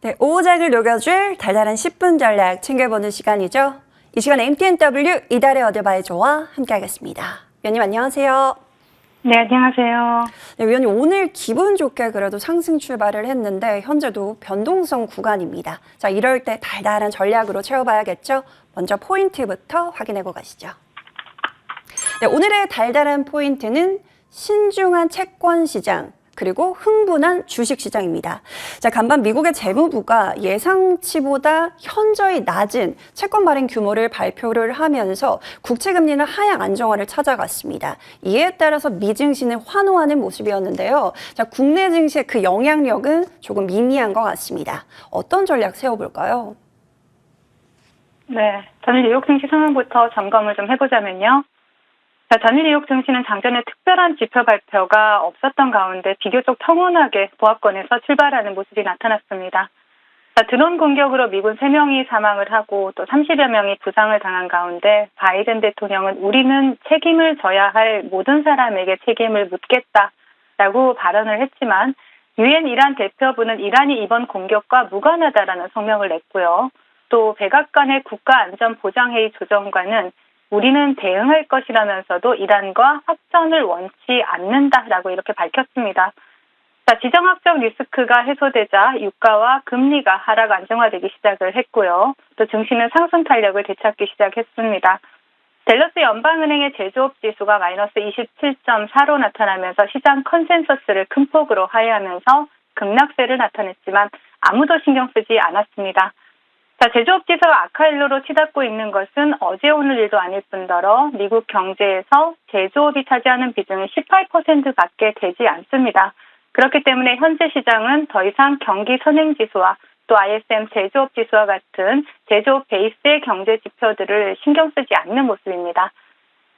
네, 오후장을 녹여줄 달달한 10분 전략 챙겨보는 시간이죠. 이 시간 MTNW 이달의 어드바이저와 함께하겠습니다. 위원님 안녕하세요. 네, 안녕하세요. 네, 위원님 오늘 기분 좋게 그래도 상승 출발을 했는데 현재도 변동성 구간입니다. 자, 이럴 때 달달한 전략으로 채워봐야겠죠. 먼저 포인트부터 확인해고 가시죠. 네, 오늘의 달달한 포인트는 신중한 채권 시장, 그리고 흥분한 주식시장입니다. 자, 간밤 미국의 재무부가 예상치보다 현저히 낮은 채권 발행 규모를 발표를 하면서 국채금리는 하향 안정화를 찾아갔습니다. 이에 따라서 미증시는 환호하는 모습이었는데요. 자, 국내 증시의 그 영향력은 조금 미미한 것 같습니다. 어떤 전략 세워볼까요? 네, 전일 뉴욕 증시 상황부터 점검을 좀 해보자면요. 자, 전일 뉴욕 증시는 장전에 특별한 지표 발표가 없었던 가운데 비교적 평온하게 보합권에서 출발하는 모습이 나타났습니다. 자, 드론 공격으로 미군 3명이 사망을 하고 또 30여 명이 부상을 당한 가운데 바이든 대통령은 우리는 책임을 져야 할 모든 사람에게 책임을 묻겠다라고 발언을 했지만 유엔 이란 대표부는 이란이 이번 공격과 무관하다라는 성명을 냈고요. 또 백악관의 국가안전보장회의 조정관은 우리는 대응할 것이라면서도 이란과 확전을 원치 않는다라고 이렇게 밝혔습니다. 자, 지정학적 리스크가 해소되자 유가와 금리가 하락 안정화되기 시작을 했고요. 또 증시는 상승 탄력을 되찾기 시작했습니다. 댈러스 연방은행의 제조업 지수가 마이너스 27.4로 나타나면서 시장 컨센서스를 큰 폭으로 하회하면서 급락세를 나타냈지만 아무도 신경 쓰지 않았습니다. 자, 제조업 지수가 악화일로로 치닫고 있는 것은 어제 오늘 일도 아닐 뿐더러 미국 경제에서 제조업이 차지하는 비중은 18%밖에 되지 않습니다. 그렇기 때문에 현재 시장은 더 이상 경기 선행지수와 또 ISM 제조업 지수와 같은 제조업 베이스의 경제 지표들을 신경 쓰지 않는 모습입니다.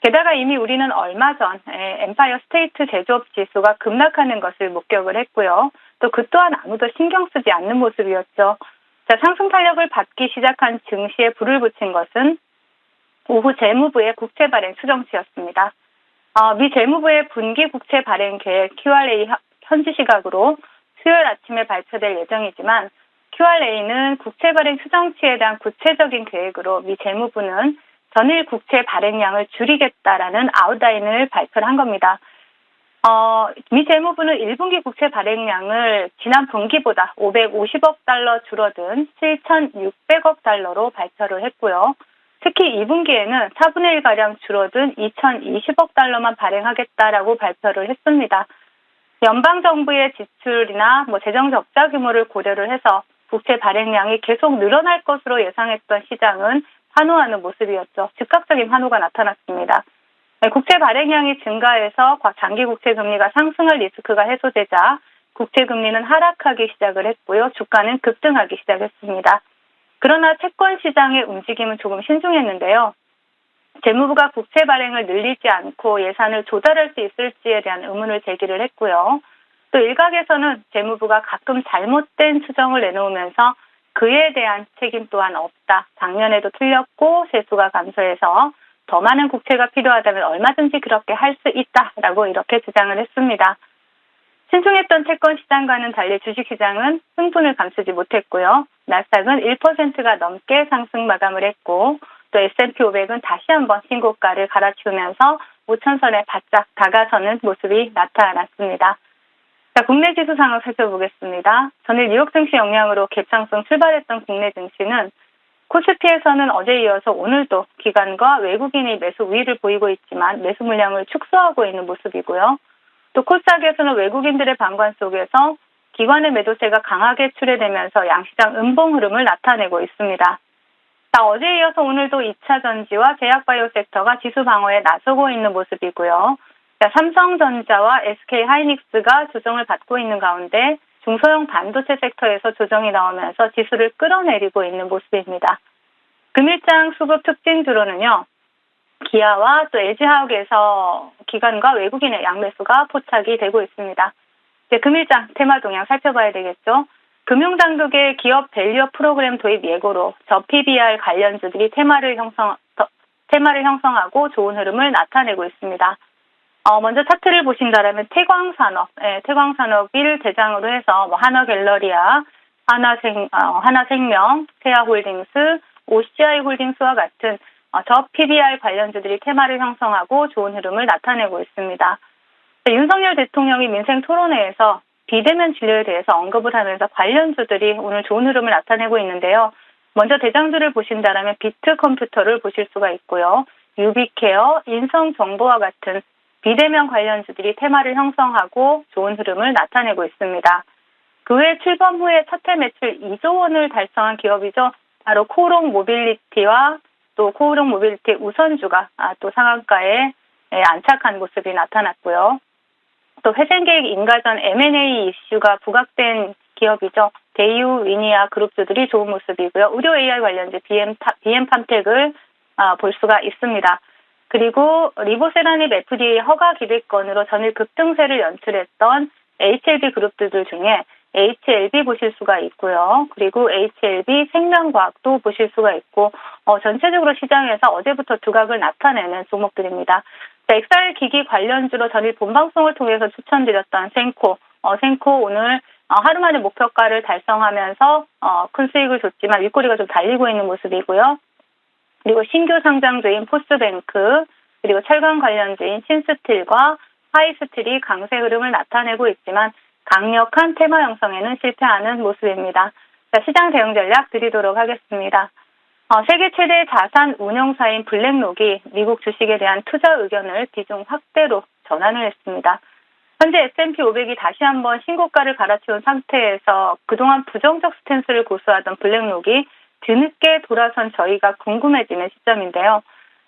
게다가 이미 우리는 얼마 전 엠파이어 스테이트 제조업 지수가 급락하는 것을 목격을 했고요. 또 그 또한 아무도 신경 쓰지 않는 모습이었죠. 자, 상승 탄력을 받기 시작한 증시에 불을 붙인 것은 오후 재무부의 국채 발행 수정치였습니다. 미 재무부의 분기 국채 발행 계획 QRA 현지 시각으로 수요일 아침에 발표될 예정이지만 QRA는 국채 발행 수정치에 대한 구체적인 계획으로 미 재무부는 전일 국채 발행량을 줄이겠다라는 아웃라인을 발표를 한 겁니다. 미 재무부는 1분기 국채 발행량을 지난 분기보다 550억 달러 줄어든 7,600억 달러로 발표를 했고요. 특히 2분기에는 4분의 1가량 줄어든 2,020억 달러만 발행하겠다라고 발표를 했습니다. 연방정부의 지출이나 재정 적자 규모를 고려를 해서 국채 발행량이 계속 늘어날 것으로 예상했던 시장은 환호하는 모습이었죠. 즉각적인 환호가 나타났습니다. 국채 발행량이 증가해서 장기 국채 금리가 상승할 리스크가 해소되자 국채 금리는 하락하기 시작을 했고요. 주가는 급등하기 시작했습니다. 그러나 채권 시장의 움직임은 조금 신중했는데요. 재무부가 국채 발행을 늘리지 않고 예산을 조달할 수 있을지에 대한 의문을 제기를 했고요. 또 일각에서는 재무부가 가끔 잘못된 추정을 내놓으면서 그에 대한 책임 또한 없다. 작년에도 틀렸고 세수가 감소해서 더 많은 국채가 필요하다면 얼마든지 그렇게 할 수 있다라고 이렇게 주장을 했습니다. 신중했던 채권 시장과는 달리 주식시장은 흥분을 감추지 못했고요. 나스닥은 1%가 넘게 상승 마감을 했고 또 S&P 500은 다시 한번 신고가를 갈아치우면서 5,000선에 바짝 다가서는 모습이 나타났습니다. 자, 국내 지수 상황 살펴보겠습니다. 전일 뉴욕 증시 영향으로 갭상승 출발했던 국내 증시는 코스피에서는 어제 이어서 오늘도 기관과 외국인이 매수 우위를 보이고 있지만 매수 물량을 축소하고 있는 모습이고요. 또 코스닥에서는 외국인들의 방관 속에서 기관의 매도세가 강하게 출회되면서 양시장 음봉 흐름을 나타내고 있습니다. 자, 어제 이어서 오늘도 2차 전지와 제약바이오 섹터가 지수 방어에 나서고 있는 모습이고요. 자, 삼성전자와 SK하이닉스가 조정을 받고 있는 가운데 중소형 반도체 섹터에서 조정이 나오면서 지수를 끌어내리고 있는 모습입니다. 금일장 수급 특징주로는요. 기아와 또 LG화학에서 기관과 외국인의 양매수가 포착이 되고 있습니다. 이제 금일장 테마 동향 살펴봐야 되겠죠. 금융당국의 기업 밸류업 프로그램 도입 예고로 저PBR 관련주들이 테마를 형성하고 좋은 흐름을 나타내고 있습니다. 먼저 차트를 보신다면 태광산업을 대장으로 해서 한화갤러리아, 하나생명, 세아홀딩스, OCI홀딩스와 같은 더 PBR 관련주들이 테마를 형성하고 좋은 흐름을 나타내고 있습니다. 윤석열 대통령이 민생 토론회에서 비대면 진료에 대해서 언급을 하면서 관련주들이 오늘 좋은 흐름을 나타내고 있는데요. 먼저 대장주를 보신다면 비트컴퓨터를 보실 수가 있고요. 유비케어, 인성정보와 같은 비대면 관련주들이 테마를 형성하고 좋은 흐름을 나타내고 있습니다. 그 외 출범 후에 첫해 매출 2조 원을 달성한 기업이죠. 바로 코오롱 모빌리티와 또 코오롱 모빌리티 우선주가 또 상한가에 안착한 모습이 나타났고요. 또 회생계획 인가전 M&A 이슈가 부각된 기업이죠. 대유, 위니아 그룹주들이 좋은 모습이고요. 의료 AI 관련주 BM팜텍을 볼 수가 있습니다. 그리고 리보세라닙 FDA 허가 기대권으로 전일 급등세를 연출했던 HLB 그룹들 중에 HLB 보실 수가 있고요. 그리고 HLB 생명과학도 보실 수가 있고 전체적으로 시장에서 어제부터 두각을 나타내는 종목들입니다. 엑셀 기기 관련주로 전일 본방송을 통해서 추천드렸던 생코 오늘 하루 만에 목표가를 달성하면서 큰 수익을 줬지만 윗꼬리가 좀 달리고 있는 모습이고요. 그리고 신규 상장주인 포스뱅크, 그리고 철강 관련주인 신스틸과 하이스틸이 강세 흐름을 나타내고 있지만 강력한 테마 형성에는 실패하는 모습입니다. 자, 시장 대응 전략 드리도록 하겠습니다. 세계 최대 자산 운용사인 블랙록이 미국 주식에 대한 투자 의견을 비중 확대로 전환을 했습니다. 현재 S&P 500이 다시 한번 신고가를 갈아치운 상태에서 그동안 부정적 스탠스를 고수하던 블랙록이 뒤늦게 돌아선 저희가 궁금해지는 시점인데요.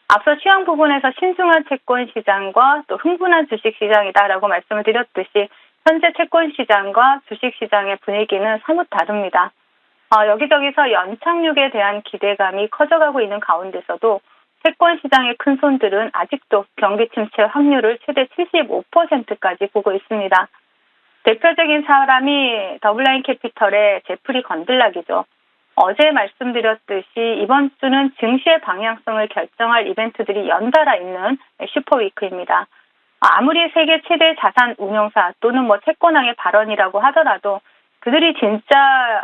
앞서 시황 부분에서 신중한 채권 시장과 또 흥분한 주식 시장이다라고 말씀을 드렸듯이 현재 채권 시장과 주식 시장의 분위기는 사뭇 다릅니다. 여기저기서 연착륙에 대한 기대감이 커져가고 있는 가운데서도 채권 시장의 큰 손들은 아직도 경기 침체 확률을 최대 75%까지 보고 있습니다. 대표적인 사람이 더블라인 캐피털의 제프리 건들락이죠. 어제 말씀드렸듯이 이번 주는 증시의 방향성을 결정할 이벤트들이 연달아 있는 슈퍼위크입니다. 아무리 세계 최대 자산 운용사 또는 채권왕의 발언이라고 하더라도 그들의 진짜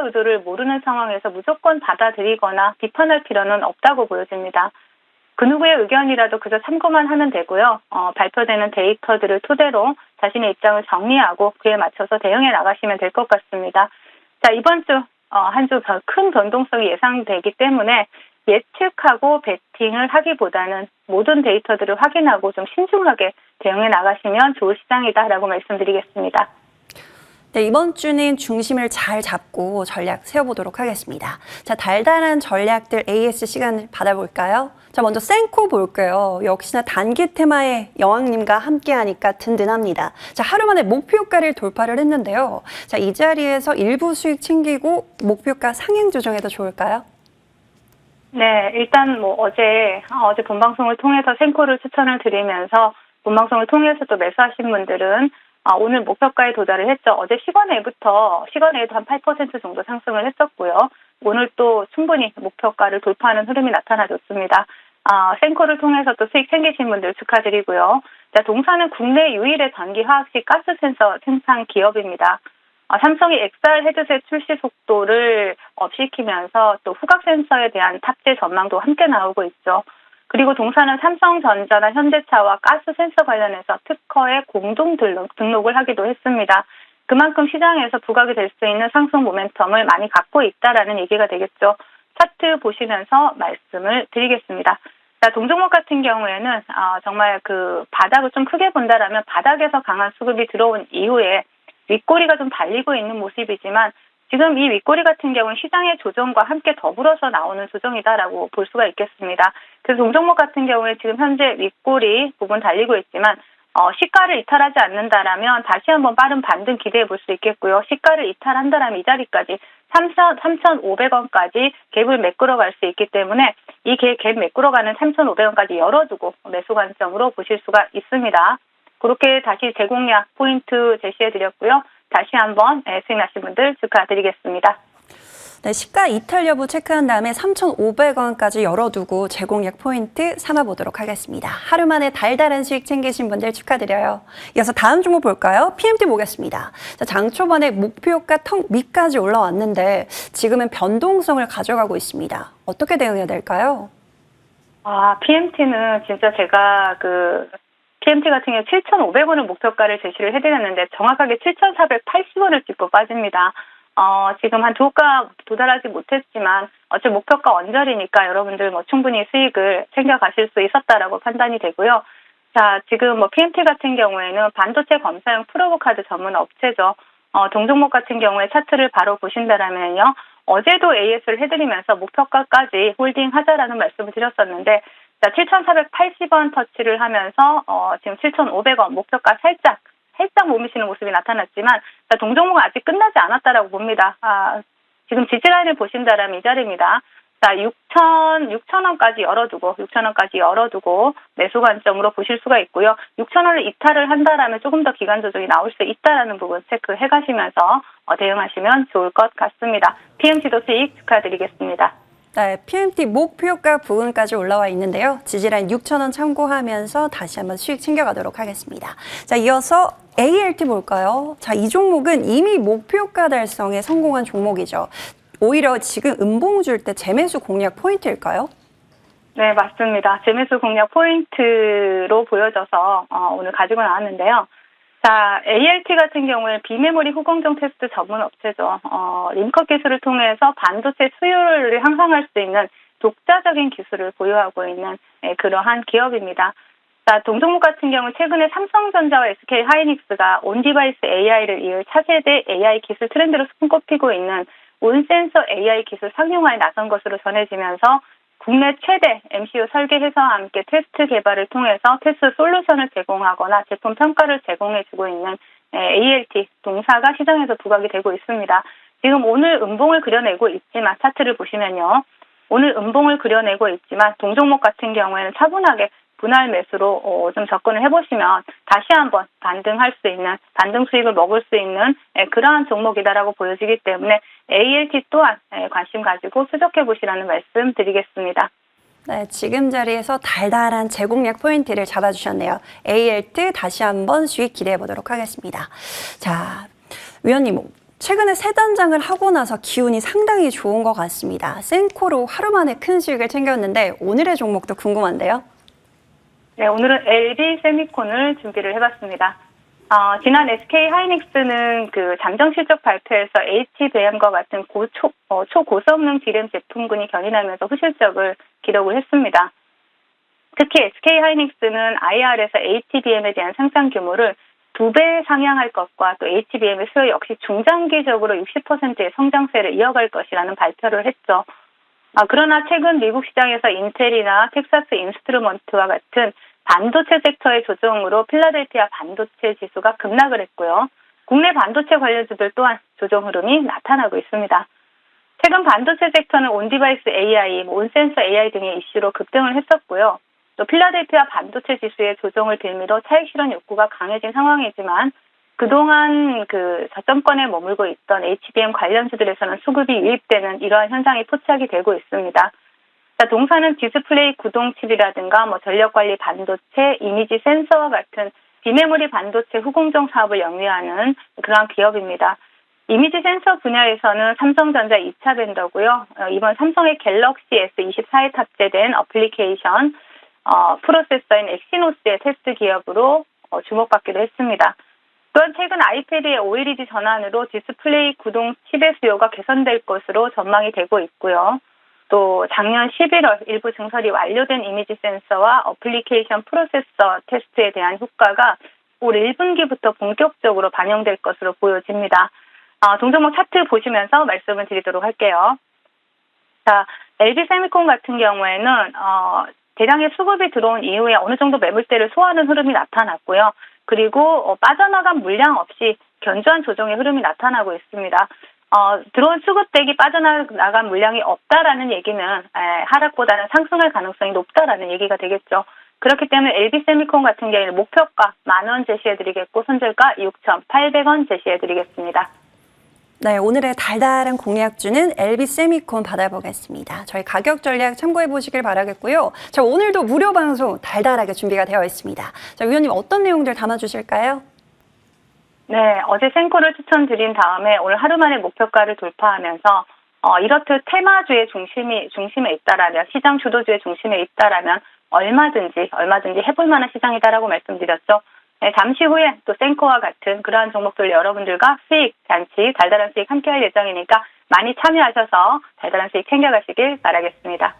의도를 모르는 상황에서 무조건 받아들이거나 비판할 필요는 없다고 보여집니다. 그 누구의 의견이라도 그저 참고만 하면 되고요. 발표되는 데이터들을 토대로 자신의 입장을 정리하고 그에 맞춰서 대응해 나가시면 될 것 같습니다. 자, 이번 주 한 주 큰 변동성이 예상되기 때문에 예측하고 베팅을 하기보다는 모든 데이터들을 확인하고 좀 신중하게 대응해 나가시면 좋을 시장이다라고 말씀드리겠습니다. 네, 이번 주는 중심을 잘 잡고 전략 세워보도록 하겠습니다. 자, 달달한 전략들 AS 시간을 받아볼까요? 자, 먼저 생코 볼게요. 역시나 단기 테마의 여왕님과 함께하니까 든든합니다. 자, 하루 만에 목표가를 돌파를 했는데요. 자, 이 자리에서 일부 수익 챙기고 목표가 상향 조정해도 좋을까요? 네, 일단 어제 본방송을 통해서 생코를 추천을 드리면서 본방송을 통해서 또 매수하신 분들은 오늘 목표가에 도달을 했죠. 어제 시간외에도 한 8% 정도 상승을 했었고요. 오늘 또 충분히 목표가를 돌파하는 흐름이 나타나줬습니다. 생코를 통해서 또 수익 챙기신 분들 축하드리고요. 자, 동사는 국내 유일의 전기 화학식 가스 센서 생산 기업입니다. 삼성이 XR 헤드셋 출시 속도를 업시키면서 또 후각 센서에 대한 탑재 전망도 함께 나오고 있죠. 그리고 동사는 삼성전자나 현대차와 가스 센서 관련해서 특허에 공동 등록을 하기도 했습니다. 그만큼 시장에서 부각이 될 수 있는 상승 모멘텀을 많이 갖고 있다라는 얘기가 되겠죠. 차트 보시면서 말씀을 드리겠습니다. 자, 동종목 같은 경우에는 정말 그 바닥을 좀 크게 본다라면 바닥에서 강한 수급이 들어온 이후에 윗꼬리가 좀 달리고 있는 모습이지만 지금 이 윗꼬리 같은 경우는 시장의 조정과 함께 더불어서 나오는 조정이다라고 볼 수가 있겠습니다. 그래서 동종목 같은 경우에 지금 현재 윗꼬리 부분 달리고 있지만 시가를 이탈하지 않는다라면 다시 한번 빠른 반등 기대해 볼 수 있겠고요. 시가를 이탈한다라면 이 자리까지 3,500원까지 갭을 메꾸러 갈 수 있기 때문에 이 갭 메꾸러 가는 3,500원까지 열어두고 매수 관점으로 보실 수가 있습니다. 그렇게 다시 재공략 포인트 제시해 드렸고요. 다시 한번 수익 나신 분들 축하드리겠습니다. 네, 시가 이탈 여부 체크한 다음에 3,500원까지 열어두고 재공략 포인트 삼아보도록 하겠습니다. 하루 만에 달달한 수익 챙기신 분들 축하드려요. 이어서 다음 종목 볼까요? PMT 보겠습니다. 자, 장 초반에 목표가 턱 밑까지 올라왔는데 지금은 변동성을 가져가고 있습니다. 어떻게 대응해야 될까요? PMT는 진짜 제가 PMT 같은 경우 7,500원을 목표가를 제시를 해드렸는데 정확하게 7,480원을 찍고 빠집니다. 지금 한 주가 도달하지 못했지만 어차피 목표가 언저리니까 여러분들 충분히 수익을 챙겨가실 수 있었다라고 판단이 되고요. 자, 지금 PMT 같은 경우에는 반도체 검사용 프로브 카드 전문 업체죠. 동종목 같은 경우에 차트를 바로 보신다라면요. 어제도 AS를 해드리면서 목표가까지 홀딩하자라는 말씀을 드렸었는데, 자, 7,480원 터치를 하면서 지금 7,500원 목표가 살짝 못 미치는 모습이 나타났지만, 자, 동종목은 아직 끝나지 않았다라고 봅니다. 지금 지지라인을 보신다라면 이 자리입니다. 자, 6,000원까지 열어두고 매수 관점으로 보실 수가 있고요. 6,000원을 이탈을 한다라면 조금 더 기간 조정이 나올 수 있다라는 부분 체크해 가시면서 대응하시면 좋을 것 같습니다. PMT도 수익 축하드리겠습니다. 네, PMT 목표가 부근까지 올라와 있는데요. 지지라인 6,000원 참고하면서 다시 한번 수익 챙겨가도록 하겠습니다. 자, 이어서 ALT 볼까요? 자, 이 종목은 이미 목표가 달성에 성공한 종목이죠. 오히려 지금 음봉 줄 때 재매수 공략 포인트일까요? 네, 맞습니다. 재매수 공략 포인트로 보여져서 오늘 가지고 나왔는데요. 자, ALT 같은 경우에 비메모리 후공정 테스트 전문 업체죠. 림컷 기술을 통해서 반도체 수요를 향상할 수 있는 독자적인 기술을 보유하고 있는 그러한 기업입니다. 자, 동종목 같은 경우 최근에 삼성전자와 SK 하이닉스가 온디바이스 AI를 이을 차세대 AI 기술 트렌드로 손꼽히고 있는 온센서 AI 기술 상용화에 나선 것으로 전해지면서 국내 최대 MCU 설계 회사와 함께 테스트 개발을 통해서 테스트 솔루션을 제공하거나 제품 평가를 제공해주고 있는 ALT 동사가 시장에서 부각이 되고 있습니다. 지금 오늘 음봉을 그려내고 있지만 차트를 보시면요. 오늘 음봉을 그려내고 있지만 동종목 같은 경우에는 차분하게 분할 매수로 좀 접근을 해보시면 다시 한번 반등할 수 있는, 반등 수익을 먹을 수 있는 그러한 종목이다라고 보여지기 때문에 ALT 또한 관심 가지고 추적해보시라는 말씀 드리겠습니다. 네, 지금 자리에서 달달한 재공략 포인트를 잡아주셨네요. ALT 다시 한번 수익 기대해 보도록 하겠습니다. 자, 위원님, 최근에 세 단장을 하고 나서 기운이 상당히 좋은 것 같습니다. 센코로 하루 만에 큰 수익을 챙겼는데 오늘의 종목도 궁금한데요. 네, 오늘은 LG 세미콘을 준비를 해봤습니다. 지난 SK 하이닉스는 잠정 실적 발표에서 HBM과 같은 초고성능 D램 제품군이 견인하면서 후실적을 기록을 했습니다. 특히 SK 하이닉스는 IR에서 HBM에 대한 생산 규모를 2배 상향할 것과 또 HBM의 수요 역시 중장기적으로 60%의 성장세를 이어갈 것이라는 발표를 했죠. 그러나 최근 미국 시장에서 인텔이나 텍사스 인스트루먼트와 같은 반도체 섹터의 조정으로 필라델피아 반도체 지수가 급락을 했고요. 국내 반도체 관련주들 또한 조정 흐름이 나타나고 있습니다. 최근 반도체 섹터는 온디바이스 AI, 온센서 AI 등의 이슈로 급등을 했었고요. 또 필라델피아 반도체 지수의 조정을 빌미로 차익 실현 욕구가 강해진 상황이지만 그동안 저점권에 머물고 있던 HBM 관련주들에서는 수급이 유입되는 이러한 현상이 포착이 되고 있습니다. 자, 동사는 디스플레이 구동 칩이라든가 전력관리 반도체, 이미지 센서와 같은 비메모리 반도체 후공정 사업을 영위하는 그러한 기업입니다. 이미지 센서 분야에서는 삼성전자 2차 벤더고요. 이번 삼성의 갤럭시 S24에 탑재된 어플리케이션 프로세서인 엑시노스의 테스트 기업으로 주목받기도 했습니다. 또한 최근 아이패드의 OLED 전환으로 디스플레이 구동 칩의 수요가 개선될 것으로 전망이 되고 있고요. 또 작년 11월 일부 증설이 완료된 이미지 센서와 어플리케이션 프로세서 테스트에 대한 효과가 올 1분기부터 본격적으로 반영될 것으로 보여집니다. 동종목 차트 보시면서 말씀을 드리도록 할게요. 자, LG세미콘 같은 경우에는 대량의 수급이 들어온 이후에 어느 정도 매물대를 소화하는 흐름이 나타났고요. 그리고 빠져나간 물량 없이 견조한 조정의 흐름이 나타나고 있습니다. 들어온 수급대기 빠져나간 물량이 없다라는 얘기는 하락보다는 상승할 가능성이 높다라는 얘기가 되겠죠. 그렇기 때문에 LG세미콘 같은 경우에는 목표가 10,000원 제시해드리겠고 손절가 6,800원 제시해드리겠습니다. 네, 오늘의 달달한 공약주는 LB세미콘 받아보겠습니다. 저희 가격 전략 참고해 보시길 바라겠고요. 자, 오늘도 무료 방송 달달하게 준비가 되어 있습니다. 자, 위원님 어떤 내용들 담아주실까요? 네, 어제 생코를 추천드린 다음에 오늘 하루 만에 목표가를 돌파하면서 이렇듯 테마주의 중심에 있다라면, 시장 주도주의 중심에 있다라면 얼마든지 해볼 만한 시장이다라고 말씀드렸죠. 네, 잠시 후에 또 생코와 같은 그러한 종목들 여러분들과 수익, 잔치, 달달한 수익 함께할 예정이니까 많이 참여하셔서 달달한 수익 챙겨가시길 바라겠습니다.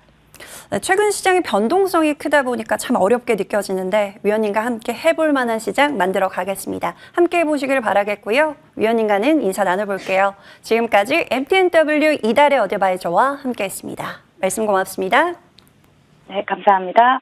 네, 최근 시장의 변동성이 크다 보니까 참 어렵게 느껴지는데 위원님과 함께 해볼 만한 시장 만들어 가겠습니다. 함께 해보시길 바라겠고요. 위원님과는 인사 나눠볼게요. 지금까지 MTNW 이달의 어드바이저와 함께했습니다. 말씀 고맙습니다. 네, 감사합니다.